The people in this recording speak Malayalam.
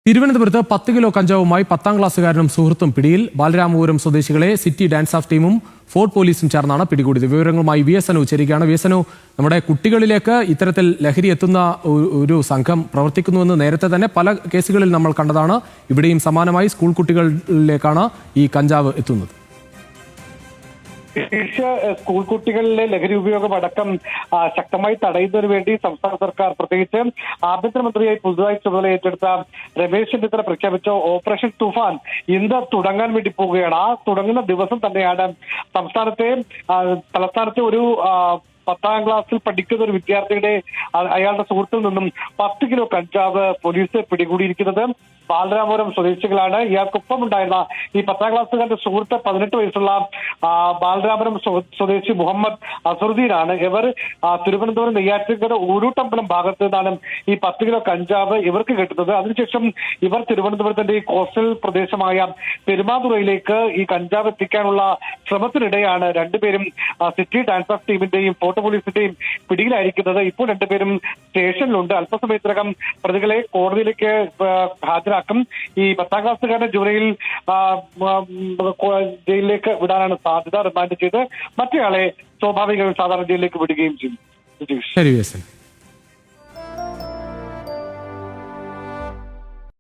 തിരുവനന്തപുരത്ത് 10 കിലോ കഞ്ചാവുമായി 10ാം ക്ലാസ്സുകാരനും സുഹൃത്തും പിടിയിൽ. ബാലരാമപുരം സ്വദേശികളെ സിറ്റി ഡാൻസ് ഓഫ് ടീമും ഫോർട്ട് പോലീസും ചേർന്നാണ് പിടികൂടിയത്. വിവരങ്ങളുമായി VSNU ചേരുകയാണ്. VSNU, നമ്മുടെ കുട്ടികളിലേക്ക് ഇത്തരത്തിൽ ലഹരി എത്തുന്ന ഒരു സംഘം പ്രവർത്തിക്കുന്നുവെന്ന് നേരത്തെ തന്നെ പല കേസുകളിൽ നമ്മൾ കണ്ടതാണ്. ഇവിടെയും സമാനമായി സ്കൂൾ കുട്ടികളിലേക്കാണ് ഈ കഞ്ചാവ് എത്തുന്നത്. സ്കൂൾ കുട്ടികളിലെ ലഹരി ഉപയോഗം അടക്കം ശക്തമായി തടയുന്നതിന് വേണ്ടി സംസ്ഥാന സർക്കാർ, പ്രത്യേകിച്ച് ആഭ്യന്തരമന്ത്രിയായി പുതുതായി ചുമതല ഏറ്റെടുത്ത രമേശ് ചെന്നിത്തല പ്രഖ്യാപിച്ച ഓപ്പറേഷൻ തുഫാൻ ഇന്ന് തുടങ്ങാൻ വേണ്ടി പോവുകയാണ്. ആ തുടങ്ങുന്ന ദിവസം തന്നെയാണ് തലസ്ഥാനത്തെ ഒരു 10ാം ക്ലാസ്സിൽ പഠിക്കുന്ന ഒരു വിദ്യാർത്ഥിയുടെ അയാളുടെ സുഹൃത്തിൽ നിന്നും 10 കിലോ കഞ്ചാവ് പോലീസ് പിടികൂടിയിരിക്കുന്നത്. ബാലരാമപുരം സ്വദേശികളാണ്. ഇയാൾക്കൊപ്പം ഉണ്ടായിരുന്ന ഈ 10ാം ക്ലാസ്സുകാരുടെ സുഹൃത്ത് 18 വയസ്സുള്ള ബാലരാമപുരം സ്വദേശി മുഹമ്മദ് അസറുദ്ദീനാണ്. ഇവർ തിരുവനന്തപുരം നെയ്യാറ്റിൻകര ഊരൂട്ടമ്പലം ഭാഗത്ത് നിന്നാണ് ഈ 10 കിലോ കഞ്ചാവ് ഇവർക്ക് കിട്ടുന്നത്. അതിനുശേഷം ഇവർ തിരുവനന്തപുരത്തിന്റെ ഈ കോസ്റ്റൽ പ്രദേശമായ പെരുമാതുറയിലേക്ക് ഈ കഞ്ചാവ് എത്തിക്കാനുള്ള ശ്രമത്തിനിടെയാണ് രണ്ടുപേരും സിറ്റി ഡാൻസ് ഓഫ് ടീമിന്റെയും ഫോർട്ട് പോലീസിന്റെയും പിടിയിലായിരിക്കുന്നത്. ഇപ്പോൾ രണ്ടുപേരും സ്റ്റേഷനിലുണ്ട്. അല്പസമയത്തിനകം പ്രതികളെ കോടതിയിലേക്ക് ഹാജരാക്കും. ഈ 10ാം ക്ലാസ്സുകാരനെ ജൂലൈയിൽ ജയിലിലേക്ക് വിടാനാണ് സാധ്യത. റിമാൻഡ് ചെയ്ത് മറ്റേയാളെ സ്വാഭാവികമായി സാധാരണ ജയിലിലേക്ക് വിടുകയും ചെയ്യും. ശരി.